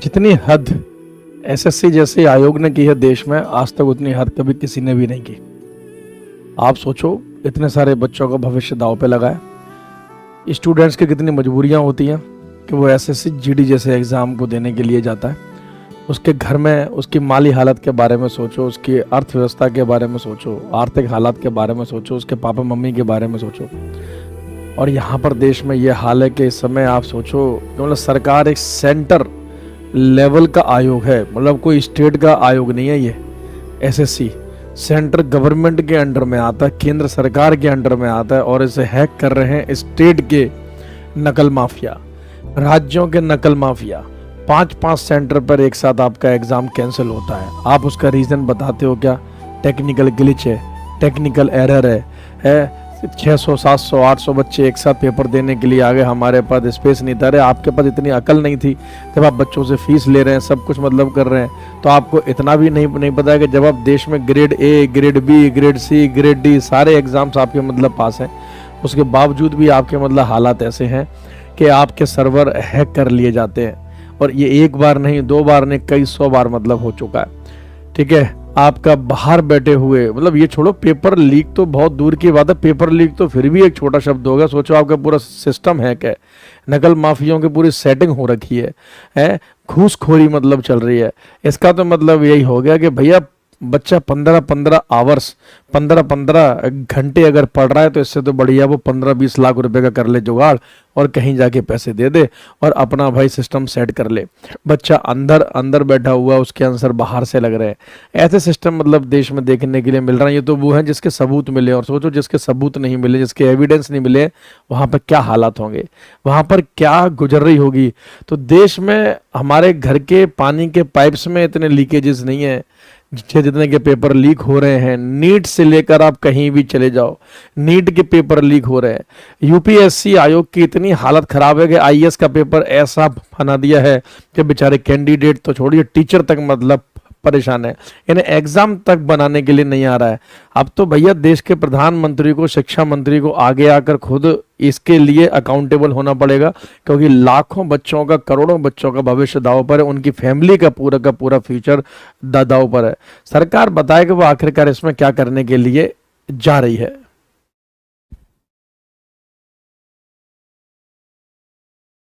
जितनी हद एसएससी जैसे आयोग ने की है देश में, आज तक उतनी हद कभी किसी ने भी नहीं की। आप सोचो, इतने सारे बच्चों का भविष्य दांव पे लगा है। स्टूडेंट्स की कितनी मजबूरियां होती हैं कि वो एसएससी जीडी जैसे एग्ज़ाम को देने के लिए जाता है। उसके घर में उसकी माली हालत के बारे में सोचो, उसकी अर्थव्यवस्था के बारे में सोचो, आर्थिक हालात के बारे में सोचो, उसके पापा मम्मी के बारे में सोचो। और यहाँ पर देश में ये हाल है कि इस समय आप सोचो कि मतलब सरकार एक सेंटर लेवल का आयोग है, मतलब कोई स्टेट का आयोग नहीं है। ये एसएससी सेंटर गवर्नमेंट के अंडर में आता है, केंद्र सरकार के अंडर में आता है, और इसे हैक कर रहे हैं स्टेट के नकल माफिया, राज्यों के नकल माफिया। 5-5 सेंटर पर एक साथ आपका एग्जाम कैंसिल होता है। आप उसका रीजन बताते हो क्या? टेक्निकल ग्लिच है, टेक्निकल एरर है 600, 700, 800 बच्चे एक साथ पेपर देने के लिए आ गए, हमारे पास स्पेस नहीं था। अरे आपके पास इतनी अकल नहीं थी जब आप बच्चों से फीस ले रहे हैं, सब कुछ मतलब कर रहे हैं, तो आपको इतना भी नहीं पता है कि जब आप देश में grade A, grade B, grade C, grade D सारे एग्जाम्स आपके मतलब पास हैं, उसके बावजूद भी आपके मतलब हालात ऐसे हैं कि आपके सर्वर हैक कर लिए जाते हैं। और ये एक बार नहीं, 2 बार नहीं, कई 100 बार मतलब हो चुका है। ठीक है, आपका बाहर बैठे हुए, मतलब ये छोड़ो, पेपर लीक तो बहुत दूर की बात है, पेपर लीक तो फिर भी एक छोटा शब्द होगा। सोचो आपका पूरा सिस्टम हैक है, नकल माफियों की पूरी सेटिंग हो रखी है, घूसखोरी मतलब चल रही है। इसका तो मतलब यही हो गया कि भैया बच्चा 15-15 आवर्स, 15-15 घंटे अगर पढ़ रहा है तो इससे तो बढ़िया वो 15-20 लाख रुपए का कर ले जुगाड़ और कहीं जाके पैसे दे दे और अपना भाई सिस्टम सेट कर ले। बच्चा अंदर अंदर बैठा हुआ, उसके आंसर बाहर से लग रहे हैं। ऐसे सिस्टम मतलब देश में देखने के लिए मिल रहा है। ये तो वो है जिसके सबूत मिले, और सोचो जिसके सबूत नहीं मिले, जिसके एविडेंस नहीं मिले, वहाँ पर क्या हालात होंगे, वहाँ पर क्या गुजर रही होगी। तो देश में हमारे घर के पानी के पाइप्स में इतने लीकेजेस नहीं है जितने के पेपर लीक हो रहे हैं। नीट से लेकर आप कहीं भी चले जाओ, नीट के पेपर लीक हो रहे हैं। यूपीएससी आयोग की इतनी हालत खराब है कि आईएएस का पेपर ऐसा बना दिया है कि बेचारे कैंडिडेट तो छोड़िए, टीचर तक मतलब परेशान है। इन्हें एग्जाम तक बनाने के लिए नहीं आ रहा है। अब तो भैया देश के प्रधानमंत्री को, शिक्षा मंत्री को आगे आकर खुद इसके लिए अकाउंटेबल होना पड़ेगा, क्योंकि लाखों बच्चों का, करोड़ों बच्चों का भविष्य दांव पर है, उनकी फैमिली का पूरा फ्यूचर दांव पर है। सरकार बताए कि वो आखिरकार इसमें क्या करने के लिए जा रही है।